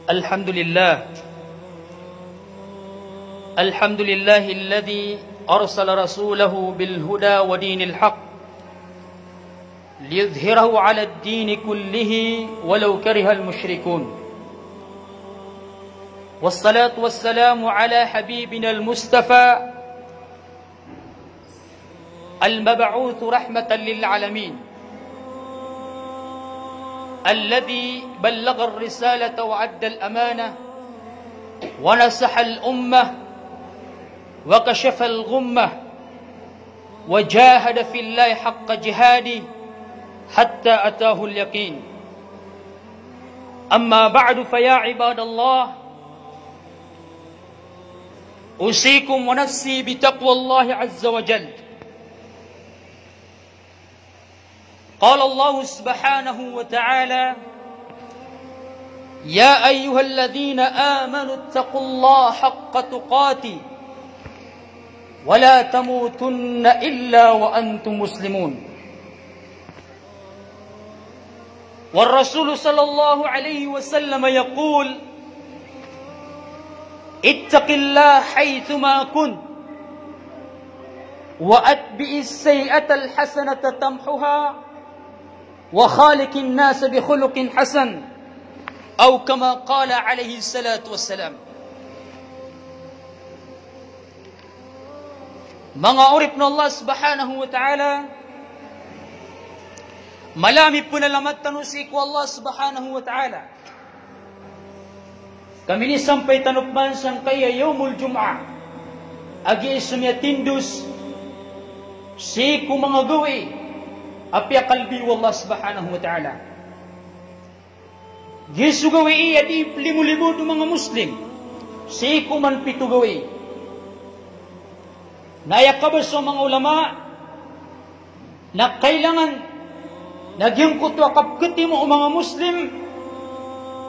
الحمد لله الذي أرسل رسوله بالهدى ودين الحق ليظهره على الدين كله ولو كره المشركون والصلاة والسلام على حبيبنا المصطفى المبعوث رحمة للعالمين الذي بلغ الرسالة وأدى الأمانة ونصح الأمة وكشف الغمة وجاهد في الله حق جهاده حتى أتاه اليقين. أما بعد فيا عباد الله أوصيكم ونفسي بتقوى الله عز وجل. قال الله سبحانه وتعالى: يا أيها الذين آمنوا اتقوا الله حق تقاته ولا تموتن إلا وأنتم مسلمون. والرسول صلى الله عليه وسلم يقول: اتق الله حيثما كنت وأتبع السيئة الحسنة تمحها وخالق الناس بخلق حسن أو كما قال عليه الصلاة والسلام. Mga urip na Allah subhanahu wa ta'ala, malami punalamat tanusik ko Allah subhanahu wa ta'ala. Kami ni sampay tanupman sang kaya yawmul jum'ah, agi sumyatindus, si ku mga gawi, apya kalbi wallah subhanahu wa ta'ala. Yesu gawi iya di limu-limu do mga Muslim, si ku man pitu gawi. Nayakabas sa mga ulama na kailangan naging kutwa kapkati mo mga Muslim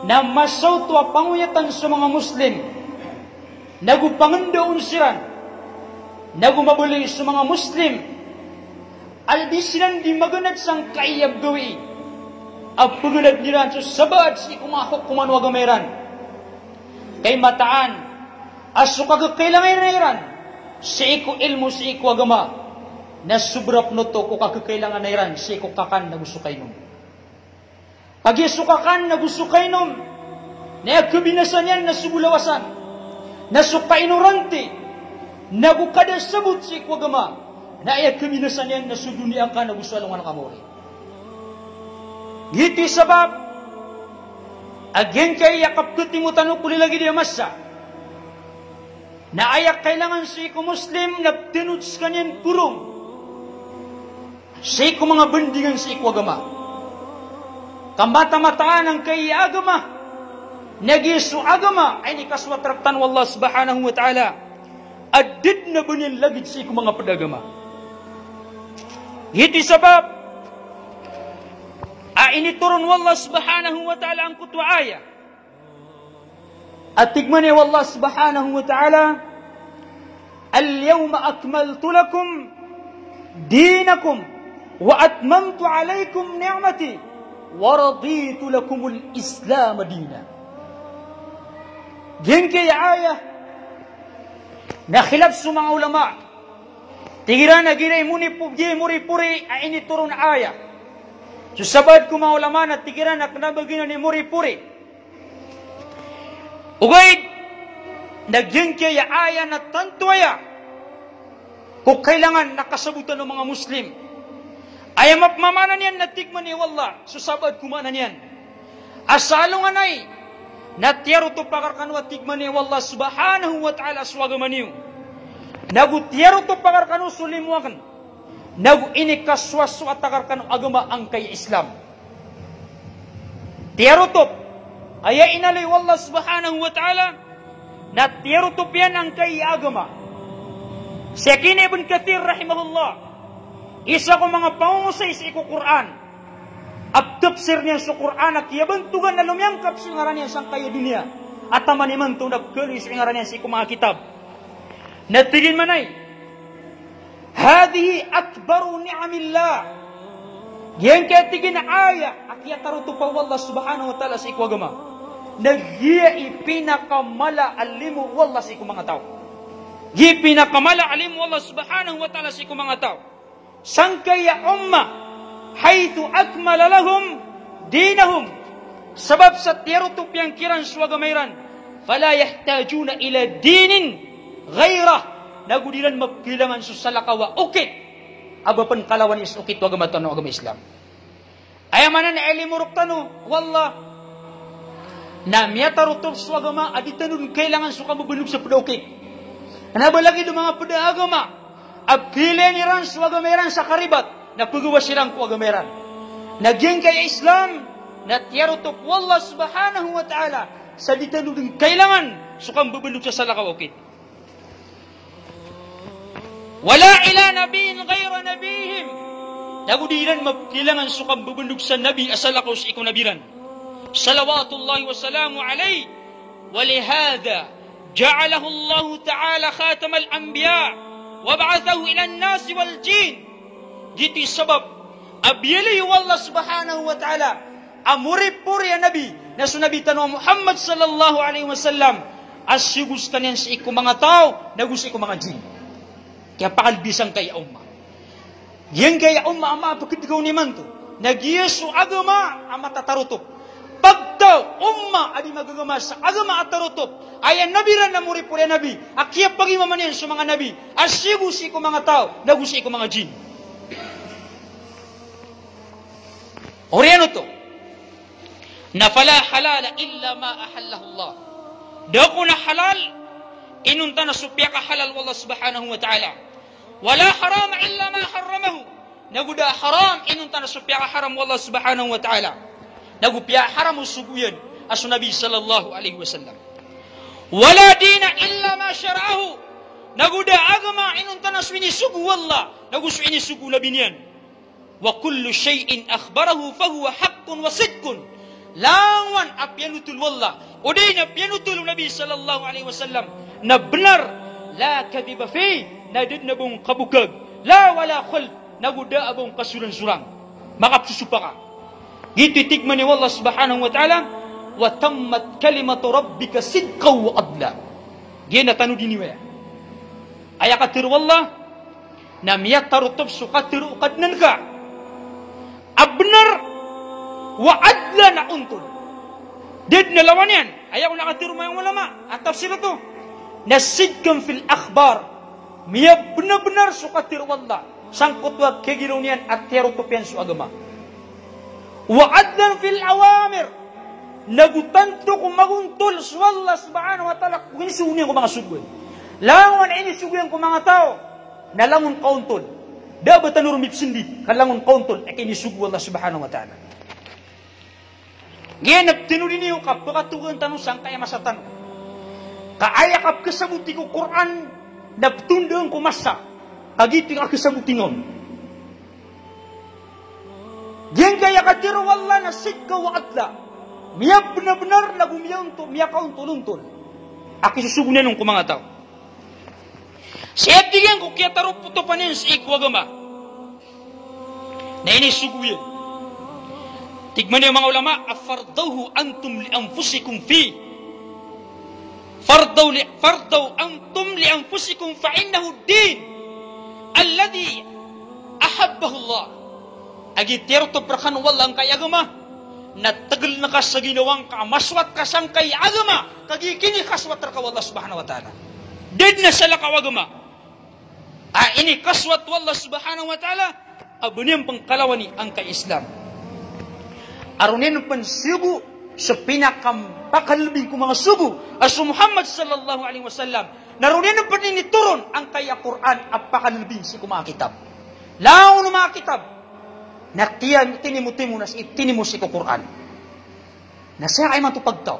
na masaw tuwa panguyatan sa mga Muslim nagupanganda unsiran nagumabuli sa mga Muslim aldi silang di maganad sang kaiyab gawi ang pagunad nila sa sabad si kumahok kumanwa gameran kay mataan aso kagakailangan nairan si iku ilmu si iku agama na subrap no to ko kakakailangan nairan si iku kakan na gusto kainom pagi sukakan na gusto kainom na kabinasan yan na subulawasan na sukainorante na bukada sabot si iku agama na ay kabinasan yan na sudunia ka na gusto alungan ng amore ngiti sabab agen kay yakap kutimutan ko lagi dia masa na ayak kailangan si iku Muslim na tinuts kanyan purong si iku mga bendingan si iku agama kamata-mataan ang kay agama nagisu agama ay ni kaswatraktan wallah subhanahu wa ta'ala adid na bunyan lagid si iku mga pedagama hiti sabab ini turun wallah subhanahu wa ta'ala ang kutwa ayah at tigmani wallah subhanahu wa ta'ala al-yawma akmaltu lakum dinakum wa atmamtu alaykum ni'mati wa raditu lakum al-islam dina ginki ayah na khilaf sa mga ulama tigiran na ginay muri-puri ay ini turun ayah susabad ko mga ulama na tigiran na kanabagin ni muri-puri ugay nagyengkya ya aya na tantuaya kung kailangan nakasabutan ng mga Muslim ay mapmamanan yan na tigman ni wallah susabad kumanan yan asalo nga nay na tiyaro to pakarkanwa tigman ni wallah subhanahu wa ta'ala swagaman nagu tiyaro to pakarkanu sulimuakan nagu inikaswaswa takarkanu agama ang kay Islam tiyaro to aya inalay wallah subhanahu wa ta'ala na tiyarutupian ang kay agama. Si Akin Ibn Kathir rahimahullah, isa ko mga pangusay sa iku Quran. Abtapsir niya sa Quran at yabantugan na lumyangkap sa ngaran niya sang kaya dunia. At tamaniman ito nagkali sa ngaran niya sa iku mga kitab. Natigin manay, hadihi akbaru ni'amillah. Yan kaya tigin na aya, akyataruto pa wallah subhanahu wa ta'ala sa iku agama. Nagya ipinakamala alimu wallah si mga tao. Gi pinakamala alimu Allah subhanahu wa ta'ala si mga tao. Sangkaya umma haythu akmala lahum dinahum. Sebab sa tiyarutup yang kiran suwagamairan. Fala yahtajuna ila dinin ghairah. Nagudilan magkilangan susalakawa ukit. Abapan kalawan is ukit wagama tano agama Islam. Ayamanan ilimuruk tano. Wallah. Na miyatarutup suwagama aditanun kailangan suka mabunog sa pedokit. Nabalagi do mga padaagama. Abkileniran suwagamiran sa karibat. Napugawas silang kuwagamiran. Naging kaya Islam. Na tiyarutok wallah subhanahu wa ta'ala. Sa ditanuding kailangan. Sukang bubulog sa salakawakit. Wala ila nabiin gayra nabihim. Nagudilan mabkilangan sukang bubulog sa nabi asalakaw sa ikunabiran. Salawatullahi wassalamu alayhi. Walihada. جعله الله تعالى خاتم الأنبياء وبعثه إلى الناس والجين جيتي سبب أبيلي والله سبحانه وتعالى أمري بور يا نبي نسو نبي تنوى محمد صلى الله عليه وسلم أسيقوس كنين سيكو mga tao nagus iku mga jin kaya pakalbisang kaya umma yan kaya umma ama pakitigaw ni manto nagyesu agama ama tatarutok pagdaw umma adi magagama sa agama at tarutop ayan nabiran na muri puri nabi akiyap pagi mamanin sa mga nabi asigusi ko mga tao nagusi ko mga jin oriano to na fala halala illa ma ahallahu Allah dako na halal inunta na supya ka halal wallah subhanahu wa ta'ala wala haram illa ma haramahu naguda haram inunta na supya ka haram wallah subhanahu wa ta'ala nagupya haram suguyan asu Nabi sallallahu alaihi wasallam. Wala dina illa ma syara'ahu. Naguda agama inunta naswini sugu wallah. Naguswini sugu labinian. Wa kullu syai'in akhbarahu fahuwa haqqun wa sidqun. Lawan apyanutul wallah. Udayna apyanutul Nabi sallallahu alaihi wasallam. Na benar la kadhiba fi nadid nabung kabukag. La wala khulf naguda abong kasuran surang. Makapsusupaka. Gitu tikman ni Allah subhanahu wa ta'ala wa tammat kalimatu rabbika sidqan wa adla. Gina tanu diniwaya. Aya katir wallah na miyat tarutub sukatir ukadnan ka. Abnar wa adla na untun. Did na lawan yan. Aya ko nakatir mo yung ulama. At tafsir ito. Na sidqan fil akhbar. Miya benar-benar sukatir wallah. Sangkut wa kegiraw niyan at tarutub yan su agama. Wa'adlan fil awamir. Nagutanto kung maguntol wallah subhanahu wa ta'ala kung inisugyan ko mga sugyan. Langon inisugyan ko mga tao na langon kauntol. Dapat tanurumip sindi kalangon kauntol ay inisug wallah subhanahu wa ta'ala. Ngayon, tinulin niyo ka pakatugan tanong saan kaya masatan. Kaayakap kasabuti ko Quran nabtundang ko masa. Kagiting akasabutingon. Diyan kaya katiro wallah na sidka wa adla. Miya benar-benar nagumiyanto, miya kauntuluntol. Aki susugunan ng kumanga tao. Siya tigyan ko kaya taro puto panin sa ikwagama. Na ini suguyan. Tigman niyo mga ulama, afardawhu antum li anfusikum fi. Fardaw antum li anfusikum fa innahu din. Alladhi ahabbahu Allah. Agi tiyaro to prakan wallang kay agama. Natagal na ka sa ginawang ka. Maswat ka sang kay agama. Kagi kini kaswat ka wallah subhanahu wa ta'ala. Did na sala ka agama. Ini kaswat wallah subhanahu wa ta'ala. Abuniyang pangkalawani ang kay Islam. Arunin ang pansugo sa pinakampakalbing kong mga sugo. Aso Muhammad sallallahu alaihi wasallam. Narunin ang paninituron ang kay Quran at pakalbing si kumang kitab. Lao na mga kitab. Naktiyan tinimutimu nas itinimus iko Quran. Nasya kay matupagtaw.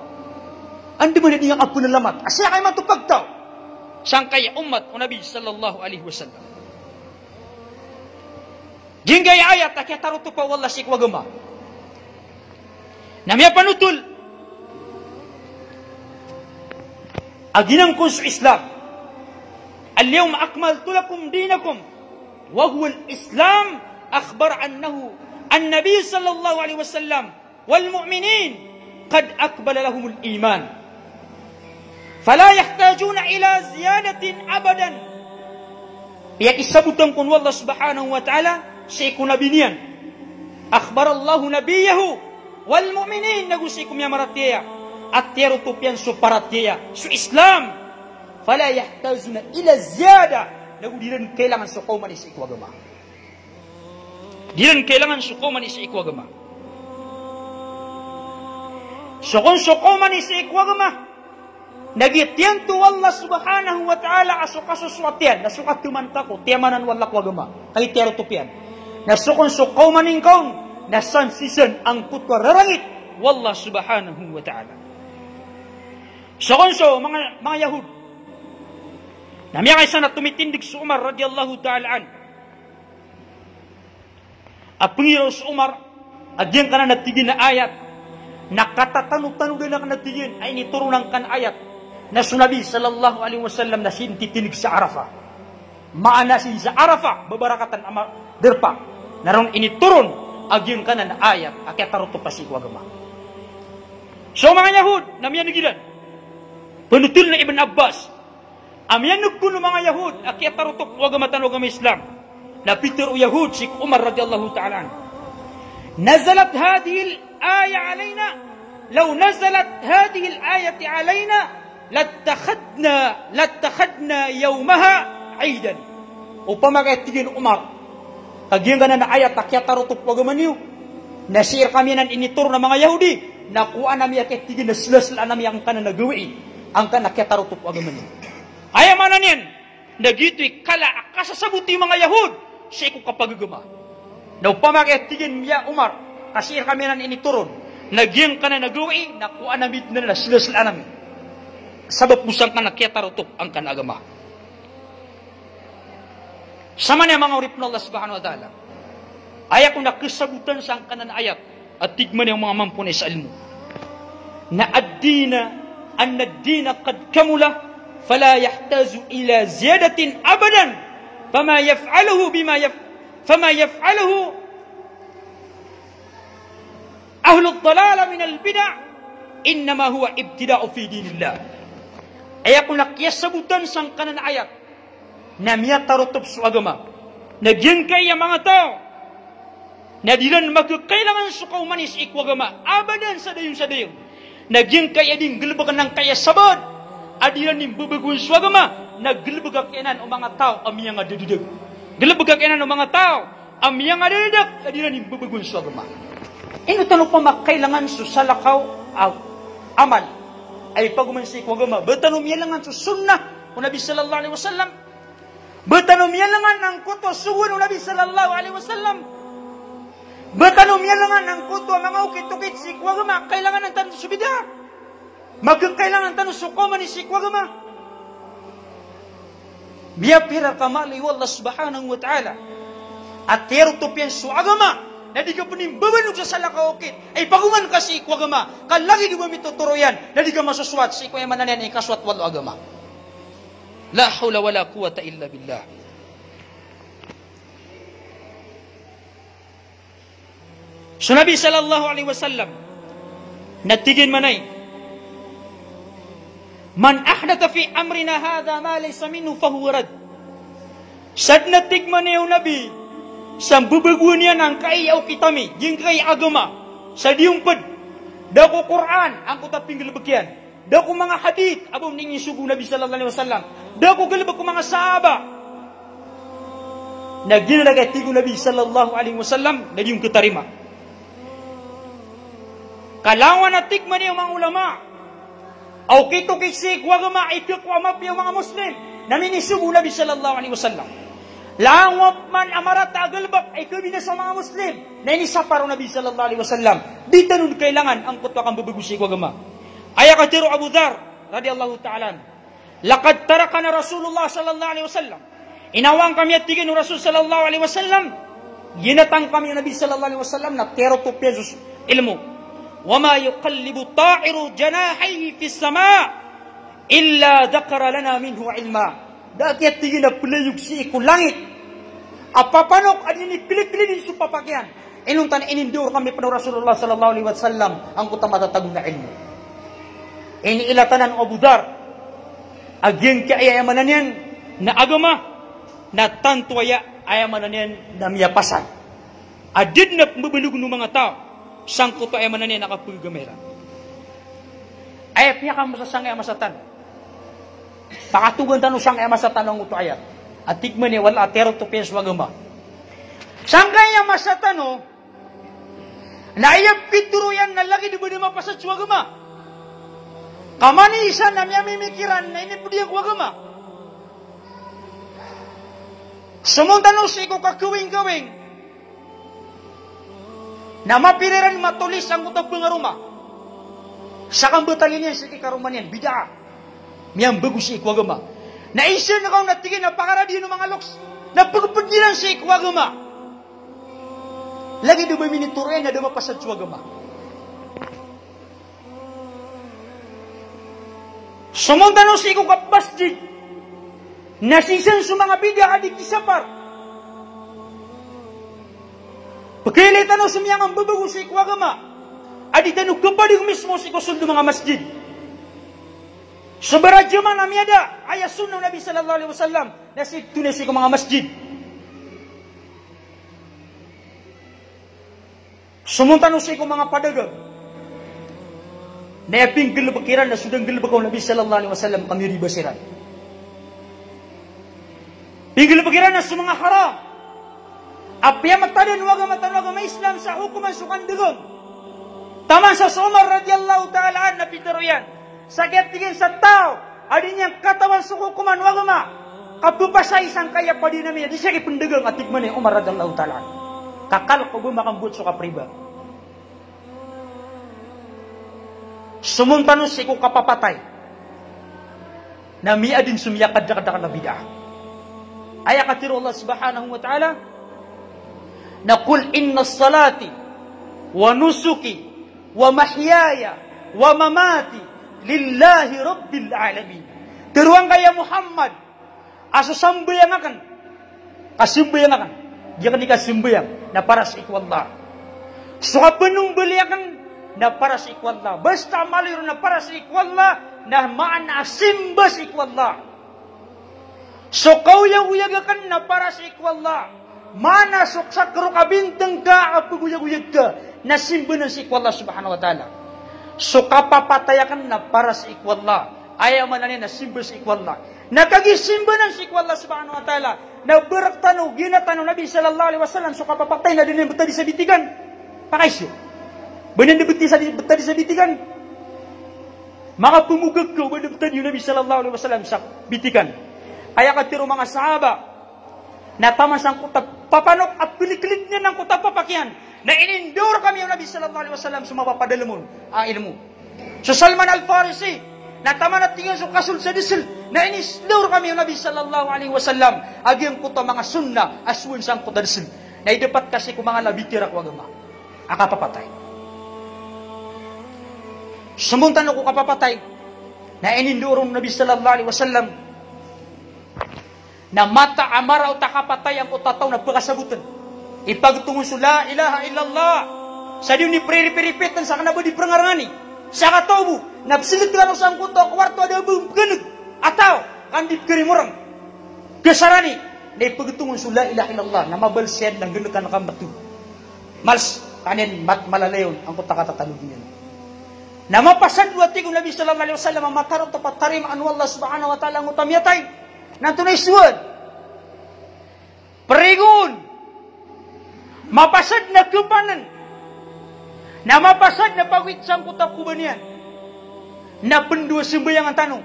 Andi mo na niyang apo na lamat. Asya kay matupagtaw. Siyang kaya umat o Nabi sallallahu alaihi wasallam. Gingay ayat kaya taruto pa wallah si kwagama. Namya panutul. Aginang kun sa Islam. Al-yawma akmaltu lakum dinakum. Wa huwa al-Islam. أخبر أنه النبي صلى الله عليه وسلم والمؤمنين qad aqbala lahumul iman. Fala yahtajuna ila ziyadatin abadan. Ya isabutan kun wallah subhanahu wa ta'ala sa ikunabinian. Akhbarallahu nabiyahu wal mu'minin nagusikum ya maratiya. At tiyarutupian su paratiya. Su Islam. Fala yahtajuna ila ziyada. Nagudiran kailangan su kauman isa ikwagama. Diran kailangan su kauman isa ikwagama. So kung su kauman isa ikwagama. Nagitiyan tu Allah subhanahu wa ta'ala asukasusuatian. Nasukat tumanta ko. Tiyamanan wala kwagama. Kay tiyarutupian. Nasukon su kaumaning kaun. Nasansisan ang kutwa rarangit. Wallah subhanahu wa ta'ala. So kung so mga Yahud. Namiyang isa na tumitindig si Umar radiyallahu ta'ala an. Apungiraw si Umar, agyan ka na natigin na ayat, nakatatanong-tanong din na natigin, ay niturunan ka na ayat, na sunabi sallallahu alaihi wasallam na sintitig sa Arafah. Maana sin sa Arafah, babarakatan ama derpa. Naroon initurun, agyan ka na ayat, akyataruto pa si Wagama. So mga Yahud, namiyang nagilan, panutil na Ibn Abbas, amyan kuno mga Yahud, akyat tarutok wagamatan wagam Islam. Napitir o Yahud, si Umar radiyallahu ta'ala. Nazalat hadhihi al-aya alayna. Law nazalat hadhihi al-ayati alayna, latakhadna yawmaha aidan. Upama kaya Umar, kagyan ka na ayat, akyat tarutok wagaman niyo. Nasir kami nan initur na mga Yahudi, nakuha nami akyat tigin na sila nami ang kanan nagawi, ang kanan akyat tarutok wagaman niyo. Ayamanan yan, nagito'y kala akasasabuti mga Yahud, siya ko kapagagama. Na upamakitigin niya Umar, kasi kami na inituron, nagyang ka na nagawi, nakuha namin na sila namin. Sabab musang ka nakyatarutok ang kanagama. Sama niya mga urip na Allah subhanahu wa ta'ala, ayaw ko nakasabutan sa ang kanan ayat, at tigman niya mga mampunay sa ilmo. Na ad-dina, an-ad-dina qad kamula, فلا يحتاج إلى زيادة أبدا فما يفعله أهل الضلال من البدع إنما هو ابتداء في دين الله. Ayakun nakiyasabutan sang kanan ayat na miyatarutob sa agama. Nagyangkay ang mga tao na dilan magkakailangan sa kaumanis ikwagama abadan sa dayon. Nagyangkay ading gulbagan ng kayasabad adiran ni babagun swagama naglubagak enan o mga tao amiyang adadidag. Glubagak enan o mga tao amiyang adadidag adiran ni babagun swagama. Ino tanong pa makailangan su salakaw amal ay pagumansi kwagama. Betanong miyalangan su sunnah o Nabi sallallahu alaihi wasallam. Betanong miyalangan ang kuto suwon o Nabi sallallahu alaihi wasallam. Betanong miyalangan ang kuto mga ukit-ukit si kwagama kailangan ng tanong subida. Magkakailangan tanong sukuman ni sikwagama. Biya pira kamali wallah subhanahu wa ta'ala. At terutupian suagama. Na di ka panimbabanog sa salakaokit. Ay paguman ka si ikwagama. Kalagi di ba mituturoyan. Na di ka masuswat si ikwaya mananan ay kaswat walo agama. La hawla wala quwata illa billah. So Nabi sallallahu alaihi wasallam natigin manay. Man ahdatha fi amrina hadha ma laysa minhu fahuwa rad. Sad natigman niyo Nabi sa bubaguan niya ng kaiyaw kitami, yung kay agama, sa diyumpad, dako Quran, ang kutaping galabagyan, dako mga hadith, abong ningin sugo Nabi sallallahu alaihi wasallam, dako galabag ko mga sahaba, na ginalagay tigo Nabi sallallahu alaihi wasallam, na yung kitarima. Kalawan na tigman niyo mga ulama, aw kito kisik wagama ikikwamap yung mga Muslim na minisugo Nabi sallallahu alaihi wasallam. Langwap man amarata agalbak ay kabina sa mga Muslim na inisaparo Nabi sallallahu alaihi wasallam. Di tanong kailangan ang kutwa kang babagusik wagama. Ayakatiru Abu Dhar radiyallahu ta'ala. Laqad tarakana Rasulullah sallallahu alaihi wasallam. Inawang kami at tigin ng Rasul sallallahu alaihi wasallam. Ginatang kami ng Nabi sallallahu alaihi wasallam na tero to pesos ilmu. وما يقلب طائر جناحيه في السماء إلا ذكر لنا منه علما. Dati tingin na pulayog si iku langit. Apapanok at ninipilit-pilin sa papakyan. Inuntan inindur kami penuh Rasulullah sallallahu alaihi wasallam ang kuta matatagong na ilmu. Ini ilatanan Abu Dar. Aging kaayamanan yan na agama na tantuaya ayamanan yan na miyapasan. Adid na mabalug ng mga tao sang kuta ayamanan yan nakapulgamera. Ay piya ka masasang ayamasatan. Pakatugan tanong sang ayamasatan ng uto ayat. At tikman niya wala atero to piyas wagama. Sang kaya masatan o, naayap pituro yan na lagi di ba di mapasat sa wagama. Kamani isa na miya mimikiran na ini po diya wagama. Sumuntan o sa iko kakawing-kawing na mapiliran matulis ang utang pangaruma. Sa kambatalin yan, sa kikaruman yan, bida. Miyang bagus si ikwagama. Naisyan na kong natigin na pakaradi ng mga loks. Napagpagdilan si ikwagama. Lagi doon miniturin na dumapasad sa agama. Sumundan si iko kapasjid. Nasisan sa mga bida adik isapar. Pagkilitan o sumiyang ang babago si ikwagama. Adi tanong kapadig mismo si kusod ng mga masjid. Seberadya man nami ada ayat sunnah Nabi sallallahu alaihi wasallam na si tunay si mga masjid. Sumuntan si mga padagang. Na yaping galabakiran na sudang galabakaw Nabi sallallahu alaihi wasallam kami ribasiran. Pingalabakiran na sa mga haram. Apya matadan waga Islam sa hukuman sukan dagang. Taman sa Umar radhiyallahu ta'ala an na pitero yan. Sakit tingin sa tao. Adin niyang katawan sa hukuman wagama. Kapupasa isang kaya pa din namin. Di siya kipundagang at tigman ni Umar radhiyallahu ta'ala an. Kakal ko bumakambut sa kapriba. Sumuntanos si ko kapapatay. Na miya din sumiyakad na bidah. Ay katiro Allah subhanahu wa ta'ala. Na kul inna salati wa nusuki wa mahyaya wa mamati lillahi rabbil alamin. Teruang kaya Muhammad aso sambayang akan kasimbayang akan dia kan dikasimbayang na para sa ikwallah. Suka penung beliakan na para sa ikwallah. Basta maliro na para sa ikwallah na maana simba sa ikwallah. So kauyag-uyagakan na para sa ikwallah. Mana suksak karo kabintang ka apaguyag-uyag ka na simbahan si ikwallah subhanahu wa ta'ala. So kapapatayakan na para sa ikwallah. Ayaw man na simbahan si ikwallah. Nakagisimbahan si ikwallah subhanahu wa ta'ala. Na beraktano, ginatano Nabi sallallahu alaihi wasallam. So kapapatay na din yung betadi sa bitigan. Pakaisyo. Banan na betadi sa bitigan. Mga pumugag ko, banan betadi yung Nabi sallallahu alaihi wasallam sa bitigan. Kaya katiro mga sahaba. Nataman sang kutab papanok at piliklik niya ng kutab papakyan na inindor kami yung Nabi sallallahu alaihi wasallam sumapapadalamun ang ilmu. So Salman al-Farisi nataman at tingin sa kasul sa disil na inindor kami yung Nabi sallallahu alaihi wasallam agyang kutab mga sunna aswin sang kutab disil na idapat kasi kung mga labitirak wagama akapapatay. Sumuntan ako kapapatay na inindor ng Nabi sallallahu alaihi wasallam na mata amara o takapatay ang utataw na pagkasagutan. Ipagtungon sa la ilaha illallah. Sa diyo ni preripiripitan sa kanaba di prangarangani. Sa katobu, napsilit ka sa ang kuto, kwarto ada ganag. Ataw, kandip karimurang. Kasarani, na ipagtungon sa la ilaha illallah na mabalsyan ng ganag ka nakambatu. Mals, kanin malalayon ang kutakatatalog niyan. Na mapasadwati kong Nabi sallallahu alaihi wasallam ang matarong tapatarim anu Allah subhanahu wa ta'ala ang utamiyatay. Nantunay suwad. Perigun. Mapasad na kupanan. Na mapasad na pagwit sa kutak-kuban yan. Na pendua sembayangan tanong.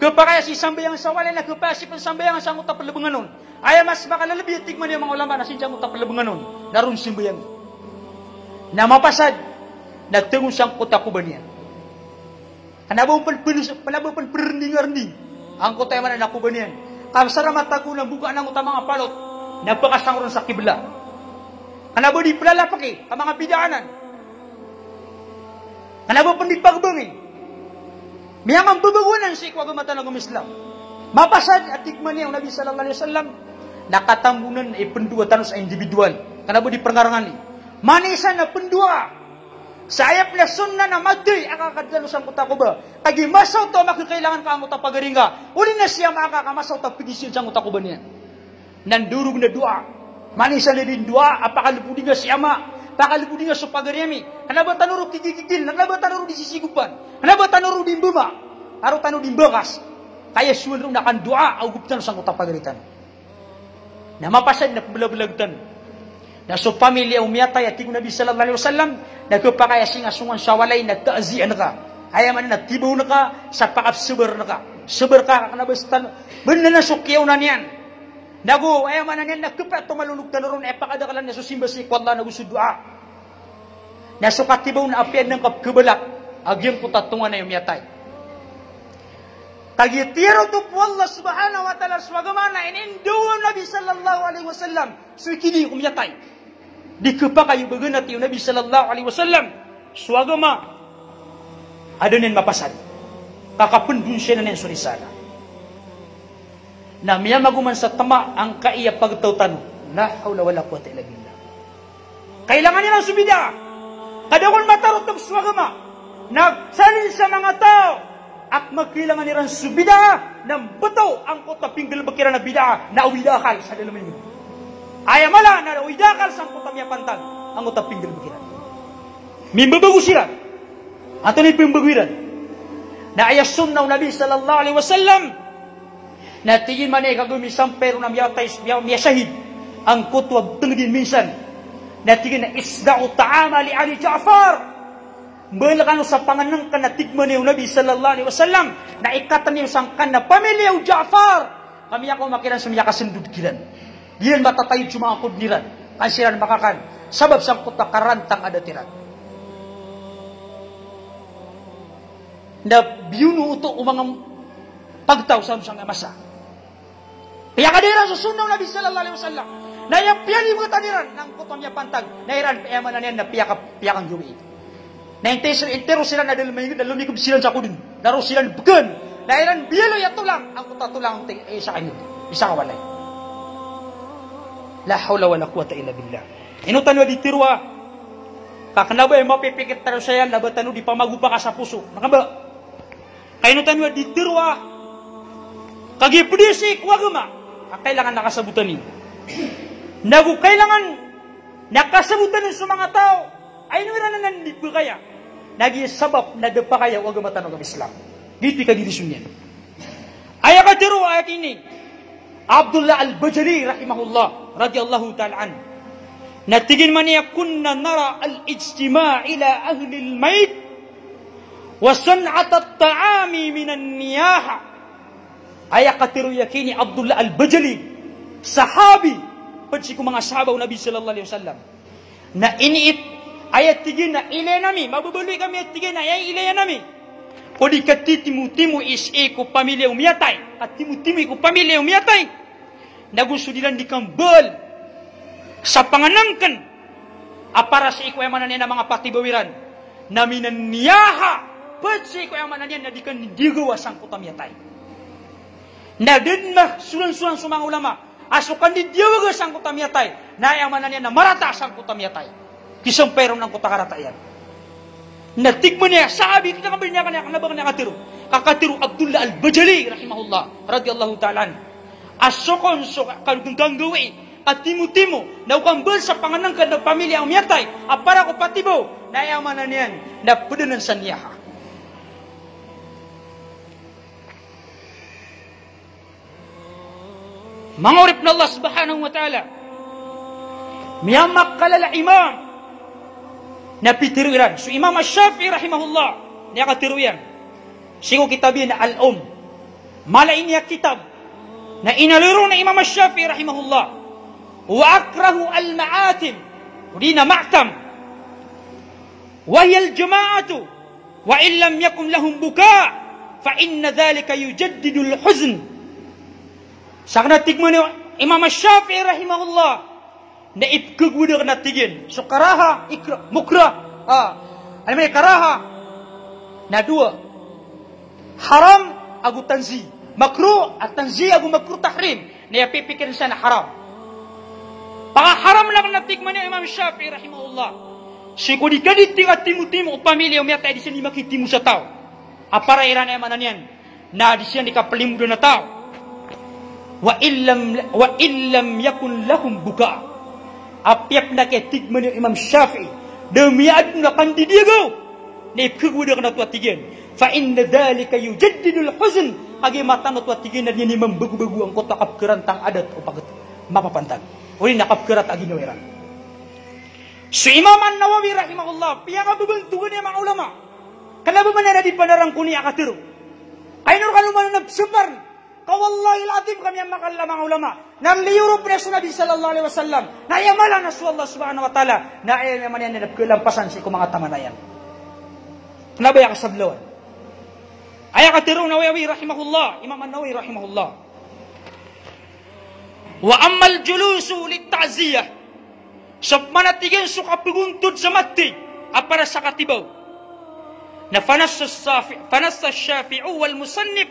Kapakaya si sambayang sawalan na kapaya si pensambayangan sa kutak palabangan nun. Ay mas makalalabi tigman yung mga ulama na sinsang kutak palabangan nun. Narun sembayang. Na mapasad. Nagtungon sa kutak-kuban yan. Kanabang panperning-arning. Ang kutay man na nakuban yan. Kamsara matago ng buka ng utamang apalot. Napakasanguron sa kibla. Kanabo di palalapaki. Ang mga bidaanan. Kanabo pang di pagbangin. Miyang ang babagunan si ikwagumatan ng Islam. Mapasad at tikman niya ang Nabi sallallahu alaihi wasallam. Nakatambunan ay pendua tanong sa individual. Kanabo di prangarangan ni. Manisan na pendua. Sayap na sunna na mati akakadalusan ko takuba. Kagi masaw to makikailangan ka ang utapagaringa. Uli na siya makakamasaw ta pigisin sang utakuba niya. Nandurog na dua. Manisan na din dua. Apakalupudi nga siya ma. Pakalupudi nga sa pagariyami. Hanaba tanuro kigigigil. Hanaba tanuro di sisigupan. Hanaba tanuro di buma. Aro tanuro di bakas. Kaya suwan rin nakan dua. Auguptan sang utapagaritan. Na mapasad na pabulagtan. Na so pamilya umiyatay at Nabi sallallahu alaihi wasallam nagpapakaya singa sungan sa walay nagtaazian ka ayaman na tibaw na ka sa pakapsuber na ka suber ka kanabastan benda na sukyaw na niyan nago ayaman na niyan nagkapat tumalulog tanaron epakadakalan na susimba si kwalla na gusto dua na sukatibaw na apian ng kapkabalak agyang kutatungan na umiyatay tagitiro to po Allah subhanahu wa ta'ala swagamana inindu Nabi sallallahu alaihi wasallam sukini umiyatay di kepa kayu bagenat yung Nabi sallallahu alaihi wasallam swagama ada nen mapasan kakapundun siya na nen surisana na miya maguman sa tama ang kaiya pagtautan la hawla wala quwwata illa billah kailangan niya ng subida kadakon matarot ng swagama nagsalin sa mga tao at magkailangan niya ng subida ng bato ang kotapinggal bakira na bida na uwidakal sa dalaman niyo ayamala na uidakal sang kutamya pantang ang utaping dalbagiran. Mimbabagusiran. Ato ni pimbaguiran. Na ayas sunnaw Nabi sallallahu alaihi wasallam na tingin man ay kagumi sampero na miyasahid ang kutwag tengdin minsan na tingin na isda'u ta'ama li Ali Ja'far malakano sa panganang ka na tigman ni Nabi sallallahu alaihi wasallam na ikatan niyo sang kan na pamilya Ja'far kami ako makiran sa miya kasundud kiran. Diyan matatayod sa mga kudniran. Kansiran makakan. Sabab sang kuta karantang adatiran. Na biyuno ito umang pagtaw sa sang amasa. Kaya kadira sa sunaw Nabi sallallahu alaihi wasallam. Na yung piyali mga taniran ng kutang niya pantag. Na iran payaman na niyan na piyakang juwi. Na intero sila na dalumikub sila sa kudin. Naro sila bugan. Na iran biyalo ya tulang. Ang kuta tulang sa kanya. Isa kawalay. La hawla wala quwata illa billah. Inutan wa ditirwa. Kakanaba ay mapipikit taro siya labatan di pamagupa ka sa puso. Nakaba. Kainutan wa ditirwa. Kagipudisi kwagama. Kailangan nakasabutan ni. Nagu kailangan nakasabutan sa mga tao. Ay nuira na nandito kaya. Nagi sabab na depa kaya wagama tanong ng Islam. Dito ka didisunyan. Ay akatiro ayat ini. Abdullah al-Bajali rahimahullah radiyallahu ta'ala an natigin man niya kunna nara al-ijtima' ila ahli al-mayt wa san'at at-ta'ami min an-niyaha aya katiru yakini Abdullah al-Bajali sahabi pagsiku mga sahabaw Nabi sallallahu alaihi wasallam na iniit ayat tigin na ile nami mabubuli kami ayat tigin na ay ile nami kodi katitimu-timu is ko pamilya umiyatay at timu-timu ko pamilya umiyatay nagusudilan di kambal sa panganangkan apara sa iko yaman na mga patibawiran naminan niyaha pad sa iko yaman na di kan digawa sang kutamiyatay na din na sulan-sulan sa mga ulama asukan di diyawaga sang kutamiyatay na yaman na marata sang kutamiyatay kisang peron ng kutakaratayan natikman niya sabi kita kambal niya kanaya kanabang niya kakatiru Abdullah al-Bajali rahimahullah radiyallahu ta'ala asokon so kang gawi at timu-timu na ukambal sa panganangkan ng pamilya umiyatay para ko patibo na yaman na niyan na pudunan sa niyaha mangurip na Allah subhanahu wa ta'ala miyamak kalala imam na pitiruiran so Imam Ash-Shafi'i rahimahullah niya katiruyan sigo kitabin na al-um malain niya kitab na inaliro na Imam Ash-Shafi'i rahimahullah wa akrahu al-ma'atim di na ma'tam wa hiya al-jama'atu wa in lam yakun lahum buka fa inna dhalika yujaddidu al-huzn sakna tigman Imam Ash-Shafi'i rahimahullah na ipkagwuda ka natigin so karaha mukra alam mo karaha na dua haram agu tanzi makruh at tanzi agu makruh tahrim na pipikirin siya na haram Pakaharam lang natikman ni Imam Syafi'i rahimahullah. Siku di kadit tingkat timu-timu pamilya umiyatay di sini makitimu sa tao. Apara iran ay mananian na di sini kapalimu na tao. Wa illam yakun lahum buka. Apiap na ketikman ni Imam Syafi'i. Demi adun na kandidigo. Na ipkagwada ka na tuwatigan. Fa inna dhalika yujaddidul huzn. Agi mata na tuwatigan na niya membagu-bagu ang kota kapkerantang adat o pagat mapapantag. Uli nakapkerat agi nawiran. Si Imam An-Nawawi rahimahullah, piya ka bubantugan niya mga ulama. Kalaba man na di panarang kuni akatiro. Kaya nung kaluman na nagsubar, kawallahi al-adim kami ang makala mga ulama. Narliyuro na sa Nabi sallallahu alaihi wasallam, na iyamala na su Allah subhanahu wa ta'ala, na ayaw naman yan na nagkalampasan si mga tamanayan. Nabaya ka sablawan. Ay akatiro Nawawi rahimahullah, Imam An-Nawawi rahimahullah. Wa ammal julusu litta'ziyah. Sa manatigan so kapuguntod sa mati, apara sa katibaw. Na fanassa Syafi'u wal musannif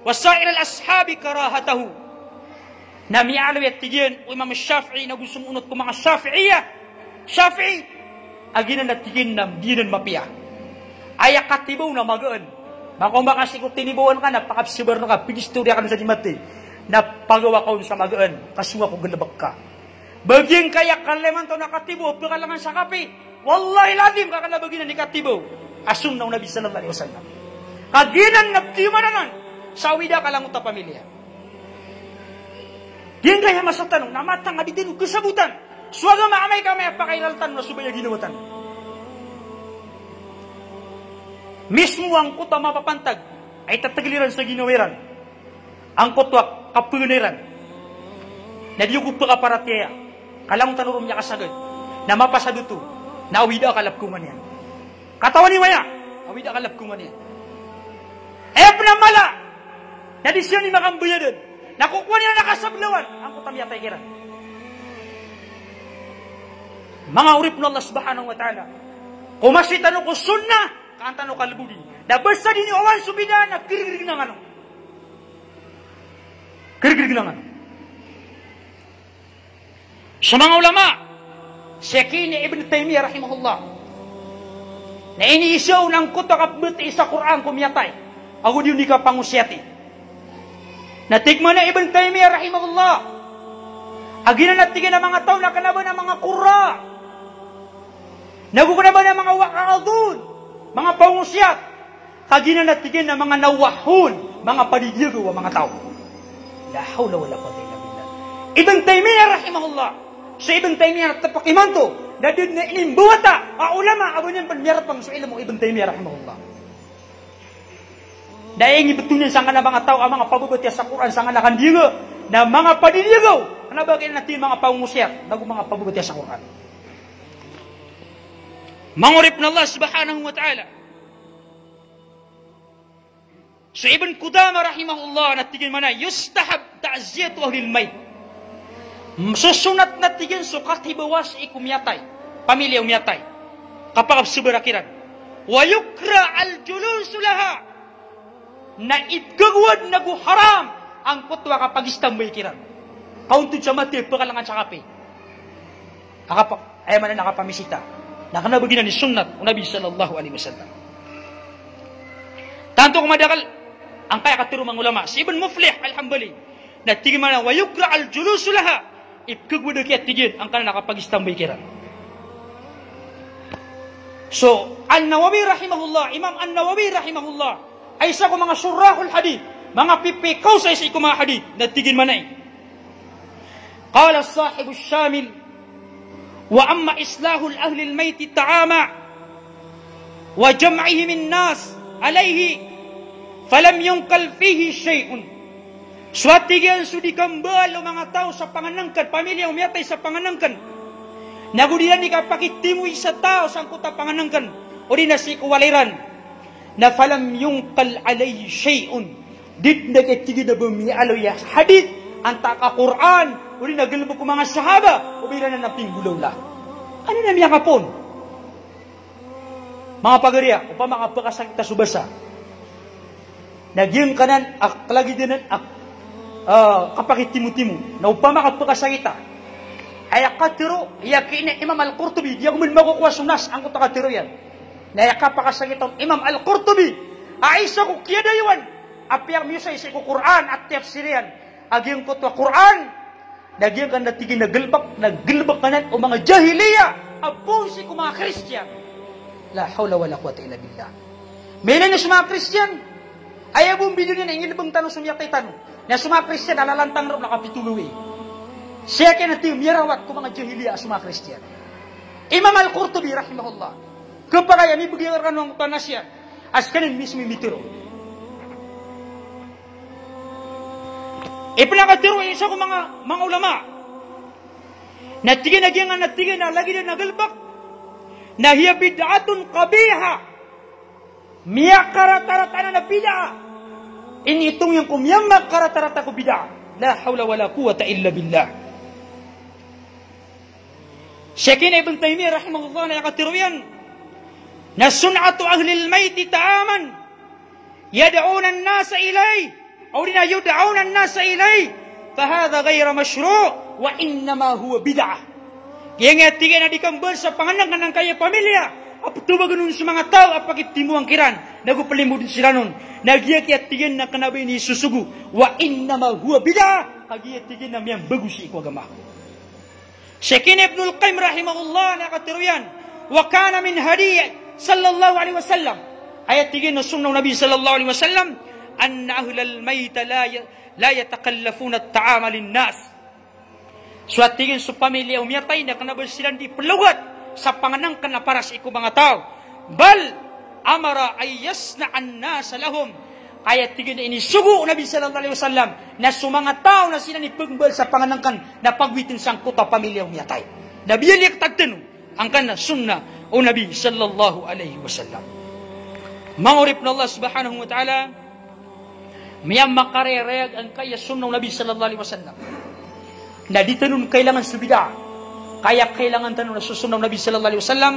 wa sa'ir al-ashabi karahatahu. Na mi'alawi at tigyan o Imam Syafi'i na gusto unot ko mga Syafi'i, aginan at tigyan na dinan mapiya. Ay katibaw na magaan. Bakong baka sikot tinibuan ka na, pakapsibar na ka, pinistorya ka sa dimati. Na pagawa ko sa magaan, kasuwa ko galabak ka. Baging kaya kaleman to nakatibo, pagkalangan sa kapi. Wallahi ladim, kakalabagin na ni katibo. Asum na Nabi sallallahu alaihi wasallam. Kaginan nagtimananan, sa wida ka lang uta pamilya. Diyan kaya masatanong, namatang abidin o kasabutan. Suwaga maamay kami apakailaltan na subaya ginawatan. Mismo ang kuta mapapantag, ay tatagiliran sa ginawiran. Ang kutwa kapuniran. Na diyugup ka paratiya. Kalang tanurum niya kasagad. Na mapasaduto. Na awida kalapkungan niya. Katawan ni Maya. Awida kalapkungan niya. Pnamala. Na disyon ni makambuyadan. Nakukuha niya nakasablawan. Ang kutam yatay kiran. Mga urip na Allah subhanahu wa ta'ala. Kumasitan ko sunnah. Kaantano kalbudi. Na basta din yung awan subida na kirigirig ng ano. Kirigirig-gilangan. Sa mga ulama, Syekh Ibn Taymiyyah rahimahullah, na iniisaw ng kutakapbuti sa Quran kumiyatay, ako diyon di ka pangusyati. Natigman na Ibn Taymiyyah rahimahullah, aginan natigin ng mga tao na kalaban ng mga kura, nagukulaban ng mga wakakadun, mga pangusyat, kaginan natigin ng mga nawahun, mga padidigo, mga tao. La hawla wala quwwata illa billah. Ibn Taymiyyah rahimahullah. Sa Ibn Taymiyyah tapakimanto na din na inimbuwata ulama abo niyan panmirat pang suila mo Ibn Taymiyyah rahimahullah. Dahil ibetunin sa nga mga tao ang mga pabubati sa Quran sa nga nakandigo na mga padiligaw na bagay natin mga pangusyat bago mga pabubati sa Quran. Mangurip na Allah subhanahu wa ta'ala. So Ibn Qudama rahimahullah natigin mana yustahab ta'ziyatu ahlil mayt. Susunat natigin sukat hibawas ikumyatay. Pamilya umyatay. Kapag subarakiran. Wa yukra al-julus laha. Na itgagwad na guharam ang kutwa kapag istambay kiran. Kauntod sa mati pagkalangan sa kape. Ay man na nakapamisita. Nakanabagin ni sunnat Nabi sallallahu alaihi wasallam. Tanto kumadakal ang kaya katuro mga ulama, si Ibn Muflih al-Hambali, na tigin man wa yukra al-julus laha, ipkagwada kaya tigin ang kanang nakapag-istambay kiran. So, An-Nawawi rahimahullah, Imam An-Nawawi rahimahullah, ay isa ko mga surahul hadith, mga pipikaw sa isa ko mga hadith, na tigin man ay. Qala sahibu syamil, wa amma islahul ahli al-mayti ta'ama, wa jam'ihim an-nas alayhi, falam yungkal fihi syai'un. Suatigan sudi kambal o mga tao sa panganangkan, pamilya umyatay sa panganangkan. Nagudilan ni kapakitimu isa tao sa kuta panganangkan. O di na si kuwaliran. Na falam yungkal alayhi syai'un. Dit nagitigi na bumialaw ya hadith. Anta ka Quran. O di nagalabog ko mga sahaba. O bila na napinggulaw la. Ano na miya kapon? Mga pagariya, o pa mga pakasakita subasa. Nagyang kanan, kalagi dinan, kapag itimu-timu, na upama kapagkasakita, Ay katiro, yakin Imam Al-Qurtubi, dia kumin makukuha sunas, ang kuta katiro yan. Nayakapakasagitong Imam Al-Qurtubi, Aisa ko kiyadayawan, apiyang misay sa Quran at tafsirian, agyang kutwa Quran, nagyang ka natigin naglbak kanan o mga jahiliya, apong si mga Christian. La hawla wala quwwata illa billah. Meron na sa mga Christian, ayaw mong video niya na ingilibang tanong sumiyatay tanong, na sa mga Christian, alalantang rin nakapituloy. Siya kaya natin mirawat ko mga jahiliya sa mga Christian. Imam Al-Qurtubi, rahimahullah, kapag ay bigyan ka ng panasya, as kanin mismo mitiro. Ipinakatiro yung isa ko mga ulama. Natigin na lagi na nagalbak. Na hiya bid'atun qabiha. Miya karatarata na bid'a. Ini itong yung kumyamak karatarata ko bid'a. La hawla wala quwwata illa billah. Syekhin Ibn Taymiyyah rahimahullah na yakatiro yan. Na sun'atu ahli al-mayti ta'aman. Yad'una an-nasa ilay. أو لنا يدعون الناس إليه فهذا غير مشروع وإنما هو بدعة. Yang tiga na dikambal sa panganan ng kaya pamilya. Apatuba ganun sa mga tao apakit timuang kiran. Nagupalimudin sila nun. Nagyak tigan na kanabi ni susugu. Wa innama huwa bid'ah. Kagiya tigan na miyang bagus iko agama. Syekhin Ibn Al-Qayyim rahimahullah nakatiro yan. Wa kana min hadiya sallallahu alaihi wasallam. Ayat tigan na sunnah Nabi sallallahu alaihi wasallam. أن أهل الميت لا يتكلفون الطعام للناس. Suatigin sa pamilya umiyatay na kanabal silang di pelugat sa panganangkan na para sa iku mga tao. Bal amara ay yasna'an nasa lahum. Kaya tigin na inisugo Nabi sallallahu alaihi wasallam na sumanga tao na sila ni pagbal sa panganangkan na pagwitin sang kuta pamilya umiyatay. Nabiyan liyak tagtano ang kana sunnah o Nabi sallallahu alaihi wasallam. Mangurip na Allah subhanahu wa ta'ala miyang makarereg ang kaya sunnah Nabi sallallahu alaihi wasallam. Na di tanong kailangan subida. Kaya kailangan tanong na susunnaw Nabi sallallahu alaihi wasallam.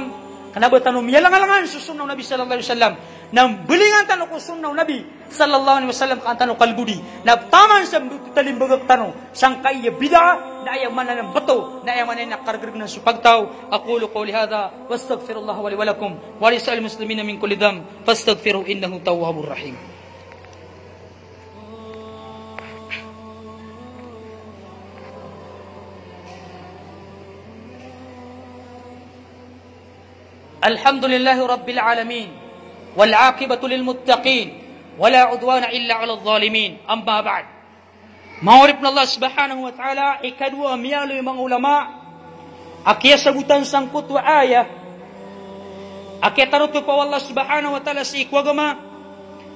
Kanaba tanong miyalangalangan susunnaw Nabi sallallahu alaihi wasallam. Nang bilingan tanong ko sunnaw Nabi sallallahu alaihi wasallam kan tanong kalbudi. Na taman sa talimbagag tanong sang kaya bid'a na ayaw man ng bato na ayaw man na kargarag ng supagtaw. Aqulu qawli hadha wastaghfirullah wa li wa lakum wa li sa'il muslimina min kulli dhanb fastaghfiru innahu tawwabur rahim. الحمد لله رب العالمين والعاقبة للمتقين ولا عدوان إلا على الظالمين أما بعد Ma'uripna Allah subhanahu wa ta'ala ikadwa miyalo yung mga ulama akya sagutan sangkut wa ayah akya taruto pa Allah subhanahu wa ta'ala sa ikwagama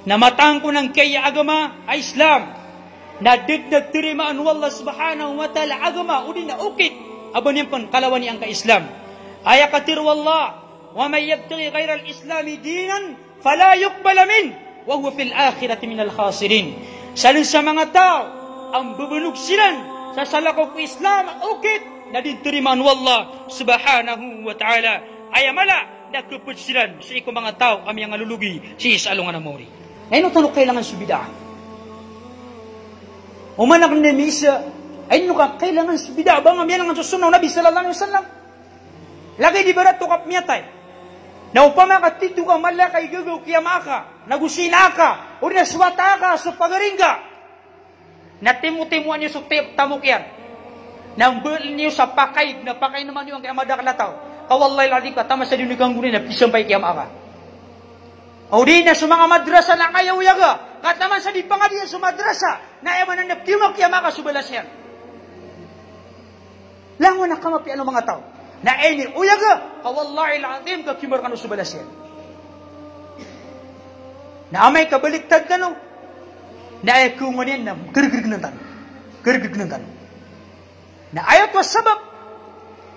na matang ko ng kaya agama ay Islam na digdag tirimaan Allah subhanahu wa ta'ala agama udin na ukit aban yung pankalawan niyang ka-Islam ayah katiru Allah وَمَنْ يَبْتَغِي غَيْرَ الْإِسْلَامِ دِينًا فَلَا يُقْبَلَ مِنْهُ وَهُوَ فِي الْآخِرَةِ مِنَ الْخَاسِرِينَ. Salin sa mga tao, ang bubunog silan sa salakaw ko Islam, ukit na dintiriman wallah subhanahu wa ta'ala. Ayamala, nakupod silan sa iko mga tao, kami ang alulugi, si isalungan na mori. Ngayon ang tanong kailangan subida. Umanak na misa, ayun ka kailangan subida, ba nga yan ang susunaw Nabi sallallahu alaihi wasallam. Lagi di barat tukap miyatay. Na upama ka tito ka malakay gagaw kiyama ka, nagusina ka, o naswata ka, so pagaring ka. Na timu-timuan niyo sa tamok yan. Nang bel niyo sa pakay, na pakay naman niyo ang kiyamada kalataw. Kawallay ladi ka, tama sa dinig kang gunin, na pisampay kiyama ka. O di na sa mga madrasa na kayaw yaga, kataman sa di pangadiyan sa madrasa, na yaman na naptimak kiyama ka, subalas yan. Lango na kamapi ano mga tao. Na ini uyaga kawallahi alazim ka kimar kanu subalas yan. Na amay kabaliktad kanu na ay kumanin na gergrig ng tanong. Na ayat was sabab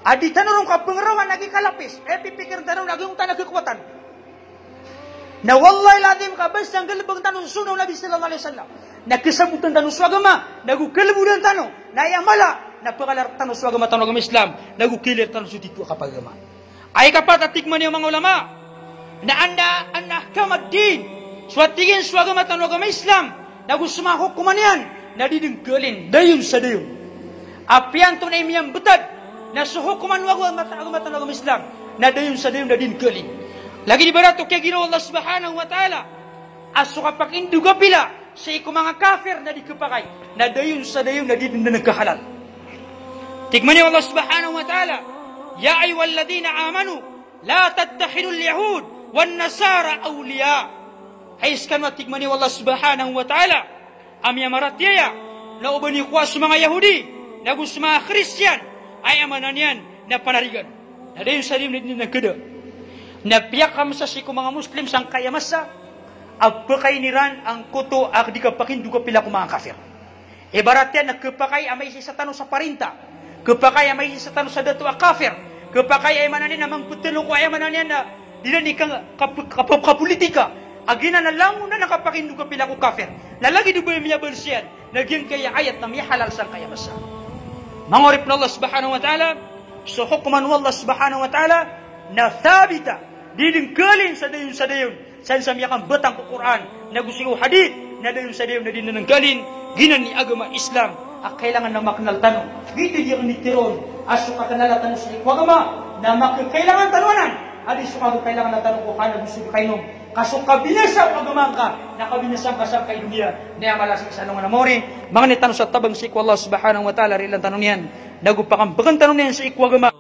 adi tanong ka pangarawan nagi kalapis pipikir tanong nagi yung tanong kekuatan. Na wallahi alazim ka basta ang galibang tanong sunaw Nabi sallallahu alaihi wasallam. Na kesabutan tanong suagama nagu kalabudan tanong na yamala napakalar tanong sa agama Islam, nagukilir tanong sa tito kapagama. Ay kapat at tikman yung mga ulama, na anda ahkamad din, suatigin sa agama Islam, nagusumahok kuman yan, nadidinggalin, dayong sa dayong. Apian to na imiyang betad, na suhukuman wagwa mata agama Islam na dayon sa dayon na din kaling. Lagi di barato kay Ginoo Allah Subhanahu wa Ta'ala aso kapak induga pila sa iku mga kafir na di kapakay na dayon sa dayon na din na nagkahalal. Tigman niyo Allah Subhanahu wa Ta'ala, ya ayyuhalladhina amanu la tattakhidul yahud wan nasara awliya. Hayes kan tigman niyo Allah Subhanahu wa Ta'ala amya maratiya na ubani kuwa sa mga Yahudi na gusto mga Christian ay amanan yan na panarigan. Na dayon sa dayon na din nagkada. Napiyak kami sa siku mga Muslim sang kayamasa agpakay niran ang kuto ag di kapakindu ka pila ko mga kafir. Ibarat yan nagkapakay amay si satano sa parinta, kapakay amay si satano sa dato a kafir, kapakay ay mananin namang putilo ko ay mananin na dinani kang kapolitika agina na lang na nakapakindu ka pila ko kafir. Lalagi do ba miya bersiyan naging kaya ayat na miya halal sang kayamasa. Mangorip na Allah Subhanahu wa Ta'ala so hukuman Allah Subhanahu wa Ta'ala na thabita didengkalin sa dayon san sa miyakan batang Quran na gusto hadith na dayon sa dayon na dinanangkalin ginan ni agama Islam kailangan na maknal tanong gito di ang nitiron aso kakanala tanong sa agama na makakailangan tanunan adi so kailangan na tanong ko kana gusto kayo kaso kabinasa agama ka na kabinasa ka sa kay dunia na malasig sa anong namori mga ni tanong sa tabang si Allah Subhanahu wa Ta'ala rilang tanong niyan nagupakang bagang tanong niyan sa agama